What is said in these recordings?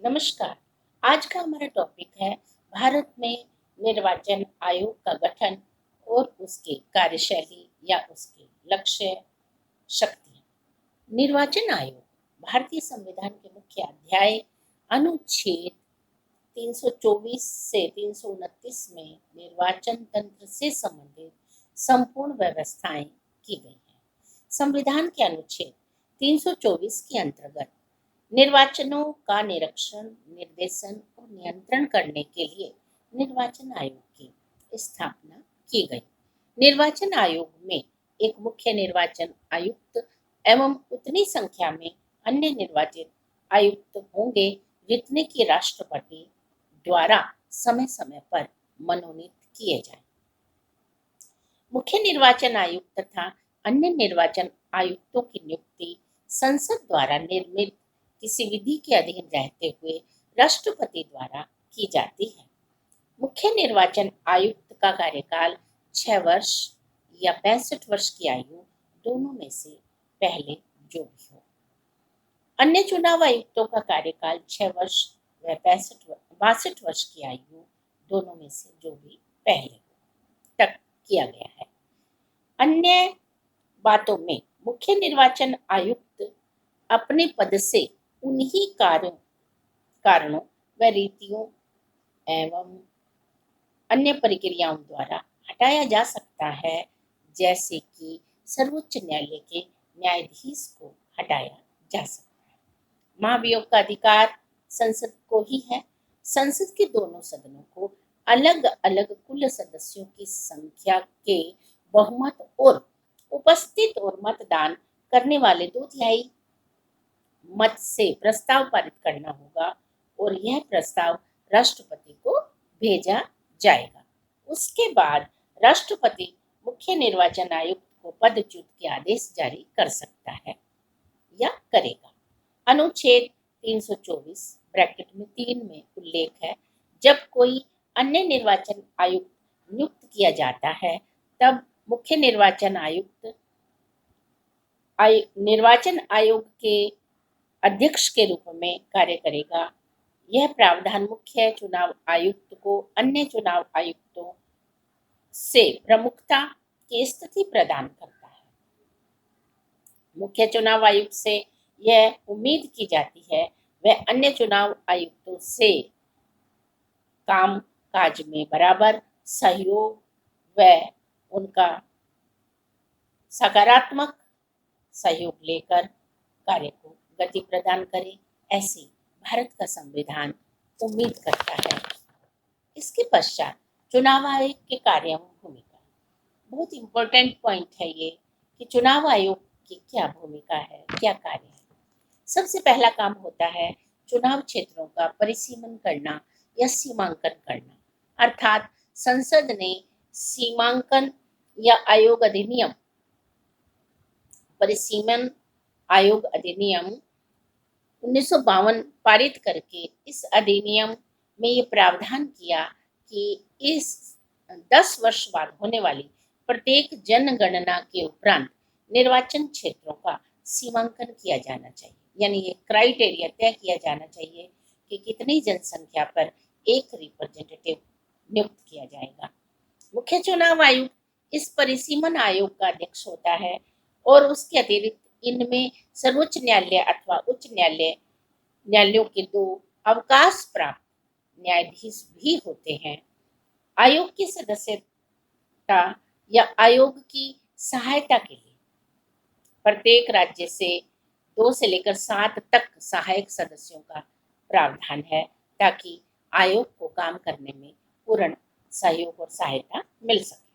नमस्कार। आज का हमारा टॉपिक है भारत में निर्वाचन आयोग का गठन और उसकी कार्यशैली या उसके लक्ष्य, शक्तियाँ। निर्वाचन आयोग भारतीय संविधान के मुख्य अध्याय अनुच्छेद 324 से 329 में निर्वाचन तंत्र से संबंधित संपूर्ण व्यवस्थाएं की गई हैं। संविधान के अनुच्छेद 324 के अंतर्गत निर्वाचनों का निरीक्षण, निर्देशन और नियंत्रण करने के लिए निर्वाचन आयोग की स्थापना की गई। निर्वाचन आयोग में एक मुख्य निर्वाचन आयुक्त एवं उतनी संख्या में अन्य निर्वाचित आयुक्त होंगे जितने की राष्ट्रपति द्वारा समय समय पर मनोनीत किए जाएं। मुख्य निर्वाचन आयुक्त तथा अन्य निर्वाचन आयुक्तों की नियुक्ति संसद द्वारा निर्मित किसी विधि के अधीन रहते हुए राष्ट्रपति द्वारा की जाती है। मुख्य निर्वाचन आयुक्त का कार्यकाल 6 वर्ष या 65 वर्ष की आयु दोनों में से पहले जो भी हो। अन्य चुनाव आयुक्तों का कार्यकाल 6 वर्ष व 62 वर्ष की आयु दोनों में से जो भी पहले हो तक किया गया है। अन्य बातों में मुख्य निर्वाचन आयुक्त अपने पद से उन्हीं कारणों व रीतियों एवं अन्य प्रक्रियाओं द्वारा हटाया जा सकता है, जैसे कि सर्वोच्च न्यायालय के न्यायाधीश को हटाया जा सकता है। महाभियोग का अधिकार संसद को ही है। संसद के दोनों सदनों को अलग अलग कुल सदस्यों की संख्या के बहुमत और उपस्थित और मतदान करने वाले 2/3 मत से प्रस्ताव पारित करना होगा और यह प्रस्ताव राष्ट्रपति को भेजा जाएगा। उसके बाद राष्ट्रपति मुख्य निर्वाचन आयुक्त को पदच्युत के आदेश जारी कर सकता है या करेगा। अनुच्छेद 324 ब्रैकेट में 3 में उल्लेख है, जब कोई अन्य निर्वाचन आयुक्त नियुक्त किया जाता है तब मुख्य निर्वाचन आयुक्त निर्वाचन आयोग के अध्यक्ष के रूप में कार्य करेगा। यह प्रावधान मुख्य चुनाव आयुक्त को अन्य चुनाव आयुक्तों से प्रमुखता की स्थिति प्रदान करता है। मुख्य चुनाव आयुक्त से यह उम्मीद की जाती है वह अन्य चुनाव आयुक्तों से काम काज में बराबर सहयोग व उनका सकारात्मक सहयोग लेकर कार्य को गति प्रदान करे, ऐसी भारत का संविधान उम्मीद करता है। इसके पश्चात चुनाव आयोग के कार्यों में भूमिका, बहुत इम्पोर्टेंट पॉइंट है ये कि चुनाव आयोग की क्या भूमिका है, क्या कार्य है। सबसे पहला काम होता है चुनाव क्षेत्रों का परिसीमन करना या सीमांकन करना, अर्थात संसद ने सीमांकन या आयोग अधिनियम, परिसीमन आयोग अधिनियम 1952 पारित करके इस अधिनियम में ये प्रावधान किया कि इस 10 वर्ष बाद होने वाली प्रत्येक जनगणना के उपरांत निर्वाचन क्षेत्रों का सीमांकन किया जाना चाहिए, यानी ये क्राइटेरिया तय किया जाना चाहिए कि कितनी जनसंख्या पर एक रिप्रेजेंटेटिव नियुक्त किया जाएगा। मुख्य चुनाव आयुक्त इस परिसीमन आयोग का अध्यक्ष होता है और उसके अतिरिक्त इनमें सर्वोच्च न्यायालय अथवा उच्च न्यायालयों के 2 अवकाश प्राप्त न्यायाधीश भी होते हैं। आयोग की सदस्यता या आयोग की सहायता के लिए प्रत्येक राज्य से 2 से लेकर 7 तक सहायक सदस्यों का प्रावधान है, ताकि आयोग को काम करने में पूर्ण सहयोग और सहायता मिल सके।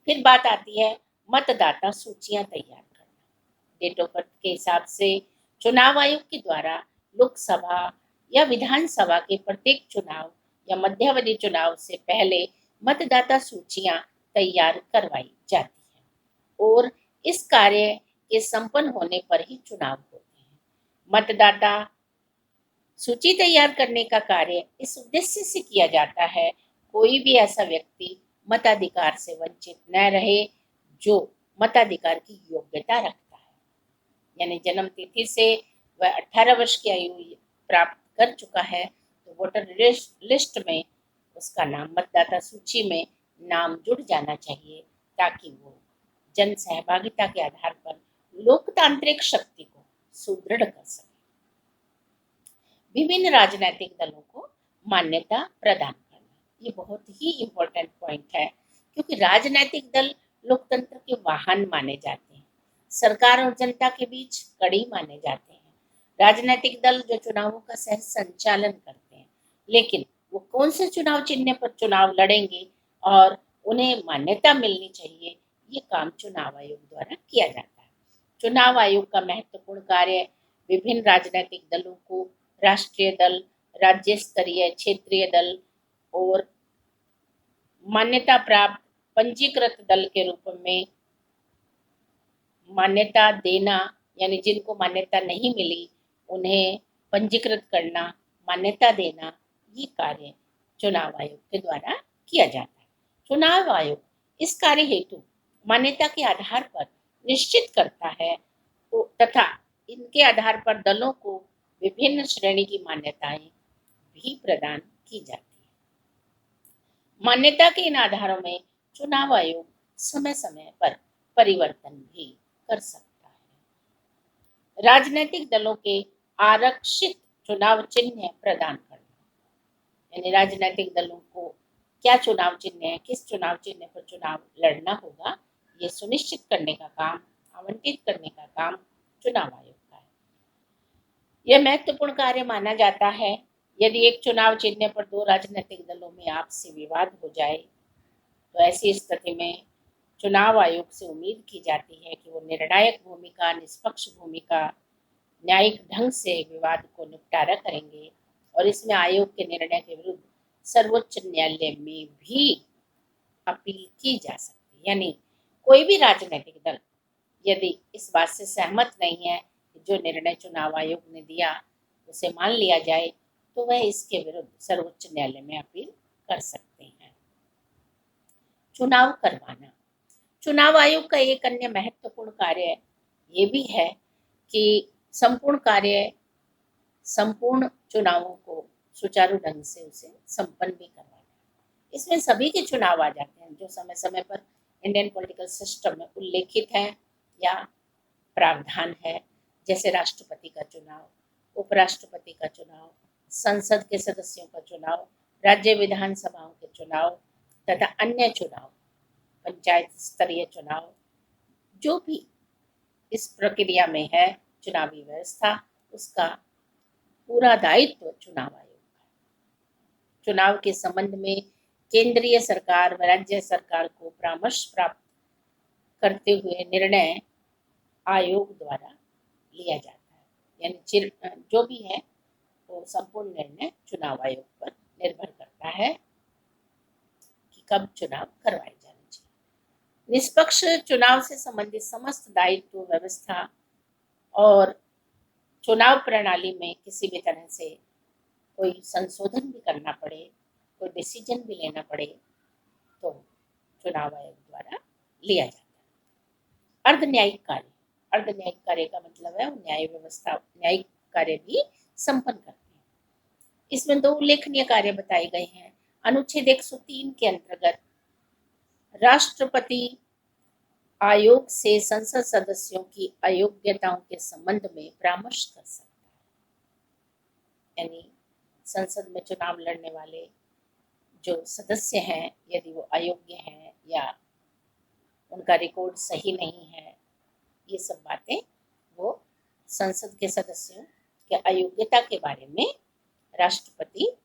फिर बात आती है मतदाता सूचियां तैयार करना। डेट ऑफ बर्थ के हिसाब से चुनाव आयोग के द्वारा लोकसभा या विधानसभा के प्रत्येक चुनाव या मध्यावधि चुनाव से पहले मतदाता सूचियां तैयार करवाई जाती है और इस कार्य के संपन्न होने पर ही चुनाव होते हैं। मतदाता सूची तैयार करने का कार्य इस उद्देश्य से किया जाता है कोई भी ऐसा व्यक्ति मताधिकार से वंचित न रहे जो मताधिकार की योग्यता रखता है, यानी जन्म तिथि से वह 18 वर्ष की आयु प्राप्त कर चुका है तो वोटर लिस्ट में उसका नाम, मतदाता सूची में नाम जुड़ जाना चाहिए, ताकि वो जन सहभागिता के आधार पर लोकतांत्रिक शक्ति को सुदृढ़ कर सके। विभिन्न राजनीतिक दलों को मान्यता प्रदान करना, ये बहुत ही इम्पोर्टेंट पॉइंट है, क्योंकि राजनीतिक दल लोकतंत्र के वाहन माने जाते हैं, सरकार और जनता के बीच कड़ी माने जाते हैं। राजनीतिक दल जो चुनावों का सह संचालन करते हैं, लेकिन वो कौन से चुनाव चिन्ह पर चुनाव लड़ेंगे और उन्हें मान्यता मिलनी चाहिए, ये काम चुनाव आयोग द्वारा किया जाता है। चुनाव आयोग का महत्वपूर्ण कार्य विभिन्न राजनीतिक दलों को राष्ट्रीय दल, राज्य स्तरीय, क्षेत्रीय दल और मान्यता प्राप्त पंजीकृत दल के रूप में मान्यता देना, यानी जिनको मान्यता नहीं मिली उन्हें पंजीकृत करना, मान्यता देना, ये कार्य चुनाव आयोग के द्वारा किया जाता है। चुनाव आयोग इस कार्य हेतु मान्यता के आधार पर निश्चित करता है तथा इनके आधार पर दलों को विभिन्न श्रेणी की मान्यताएं भी प्रदान की जाती है। मान्यता के इन आधारों में चुनाव आयोग समय समय पर परिवर्तन भी कर सकता है। राजनीतिक दलों के आरक्षित चुनाव चिन्ह प्रदान करना, यानी राजनीतिक दलों को क्या चुनाव चिन्ह है, किस चुनाव चिन्ह पर चुनाव लड़ना होगा, ये सुनिश्चित करने का काम, आवंटित करने का काम चुनाव आयोग का है। यह महत्वपूर्ण कार्य माना जाता है। यदि एक चुनाव चिन्ह पर दो राजनीतिक दलों में आपसी विवाद हो जाए तो ऐसी स्थिति में चुनाव आयोग से उम्मीद की जाती है कि वो निर्णायक भूमिका, निष्पक्ष भूमिका, न्यायिक ढंग से विवाद को निपटारा करेंगे और इसमें आयोग के निर्णय के विरुद्ध सर्वोच्च न्यायालय में भी अपील की जा सकती है। यानी कोई भी राजनीतिक दल यदि इस बात से सहमत नहीं है कि जो निर्णय चुनाव आयोग ने दिया उसे मान लिया जाए, तो वह इसके विरुद्ध सर्वोच्च न्यायालय में अपील कर सकते हैं। चुनाव करवाना, चुनाव आयोग का एक अन्य महत्वपूर्ण कार्य ये भी है कि संपूर्ण चुनावों को सुचारू ढंग से उसे संपन्न भी करवाना। इसमें सभी के चुनाव आ जाते हैं जो समय समय पर इंडियन पॉलिटिकल सिस्टम में उल्लेखित है या प्रावधान है, जैसे राष्ट्रपति का चुनाव, उपराष्ट्रपति का चुनाव, संसद के सदस्यों का चुनाव, राज्य विधानसभाओं के चुनाव तथा अन्य चुनाव, पंचायत स्तरीय चुनाव, जो भी इस प्रक्रिया में है चुनावी व्यवस्था, उसका पूरा दायित्व चुनाव आयोग का है। चुनाव के संबंध में केंद्रीय सरकार व राज्य सरकार को परामर्श प्राप्त करते हुए निर्णय आयोग द्वारा लिया जाता है, यानी जो भी है वो संपूर्ण निर्णय चुनाव आयोग पर निर्भर करता है कि कब चुनाव करवाए जाने चाहिए। निष्पक्ष चुनाव से संबंधित समस्त दायित्व, व्यवस्था और चुनाव प्रणाली में किसी भी तरह से कोई संशोधन भी करना पड़े, कोई डिसीजन भी लेना पड़े, तो चुनाव आयोग द्वारा लिया जाता है। अर्धन्यायिक कार्य, अर्धन्यायिक कार्य का मतलब है न्याय व्यवस्था, न्यायिक कार्य भी संपन्न करते हैं। इसमें दो उल्लेखनीय कार्य बताए गए हैं। अनुच्छेद 103 के अंतर्गत राष्ट्रपति आयोग से संसद सदस्यों की अयोग्यताओं के संबंध में परामर्श कर सकता है, यानी संसद में चुनाव लड़ने वाले जो सदस्य हैं, यदि वो अयोग्य हैं या उनका रिकॉर्ड सही नहीं है, ये सब बातें वो संसद के सदस्यों के अयोग्यता के बारे में राष्ट्रपति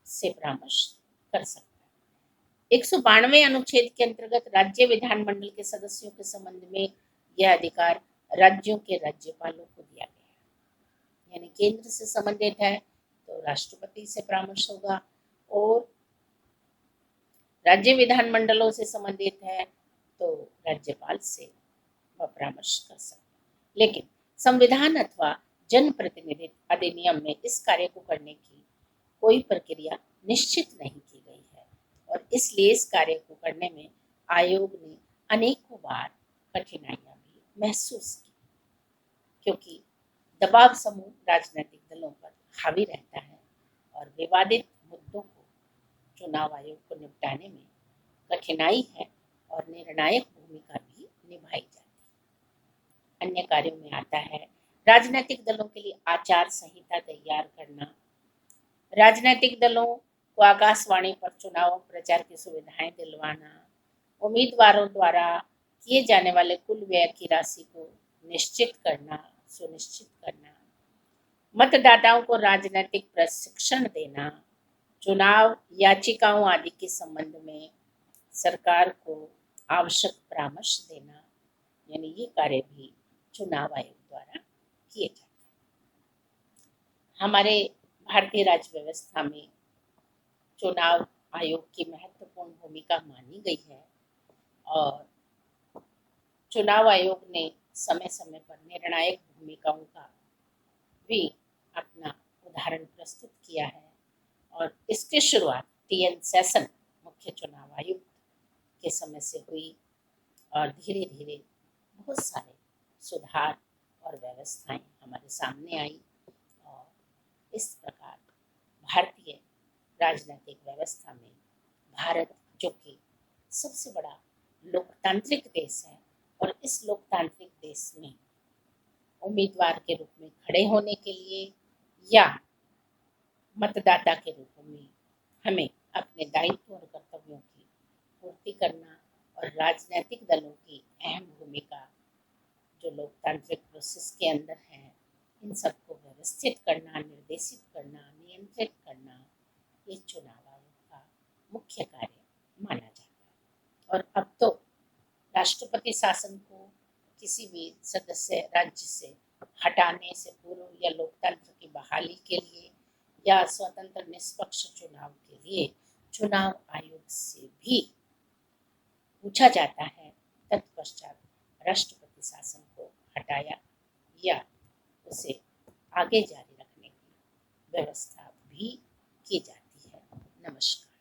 से परामर्श कर सकता है। 192 अनुच्छेद के अंतर्गत राज्य विधानमंडल के सदस्यों के संबंध में यह अधिकार राज्यों के राज्यपालों को दिया गया है, यानी केंद्र से संबंधित है तो राष्ट्रपति से परामर्श होगा और राज्य विधानमंडलों से संबंधित है तो राज्यपाल से वह परामर्श कर सकता है। लेकिन संविधान अथवा जनप्रतिनिधित्व अधिनियम में इस कार्य को करने की कोई प्रक्रिया निश्चित नहीं की गई है और इसलिए इस कार्य को करने में आयोग ने अनेकों बार कठिनाइयां भी महसूस की, क्योंकि दबाव समूह राजनीतिक दलों पर हावी रहता है और विवादित मुद्दों को चुनाव आयोग को निपटाने में कठिनाई है और निर्णायक भूमिका भी निभाई जाती है। अन्य कार्यों में आता है राजनीतिक दलों के लिए आचार संहिता तैयार करना, राजनीतिक दलों को आकाशवाणी पर चुनाव प्रचार की सुविधाएं दिलवाना, उम्मीदवारों द्वारा किए जाने वाले कुल व्यय की राशि को सुनिश्चित करना, मतदाताओं को राजनीतिक प्रशिक्षण देना, चुनाव याचिकाओं आदि के संबंध में सरकार को आवश्यक परामर्श देना, यानी ये कार्य भी चुनाव आयोग द्वारा किए जाते हैं। हमारे भारतीय राज्य व्यवस्था में चुनाव आयोग की महत्वपूर्ण भूमिका मानी गई है और चुनाव आयोग ने समय समय पर निर्णायक भूमिकाओं का भी अपना उदाहरण प्रस्तुत किया है और इसकी शुरुआत टी.एन. सेशन मुख्य चुनाव आयुक्त के समय से हुई और धीरे धीरे बहुत सारे सुधार और व्यवस्थाएं हमारे सामने आई और इस प्रकार भारतीय राजनीतिक व्यवस्था में भारत, जो कि सबसे बड़ा लोकतांत्रिक देश है, और इस लोकतांत्रिक देश में उम्मीदवार के रूप में खड़े होने के लिए या मतदाता के रूप में हमें अपने दायित्व और कर्तव्यों की पूर्ति करना और राजनीतिक दलों की अहम भूमिका जो लोकतांत्रिक प्रोसेस के अंदर है, इन सबको व्यवस्थित करना, निर्देशित करना, नियंत्रित करना, ये चुनाव आयोग का मुख्य कार्य माना जाता है। और अब तो राष्ट्रपति शासन को किसी भी सदस्य राज्य से हटाने से पूर्व या लोकतंत्र की बहाली के लिए या स्वतंत्र निष्पक्ष चुनाव के लिए चुनाव आयोग से भी पूछा जाता है। तत्पश्चात राष्ट्रपति शासन को हटाया या उसे आगे जारी रखने की व्यवस्था भी की जाती है। नमस्कार।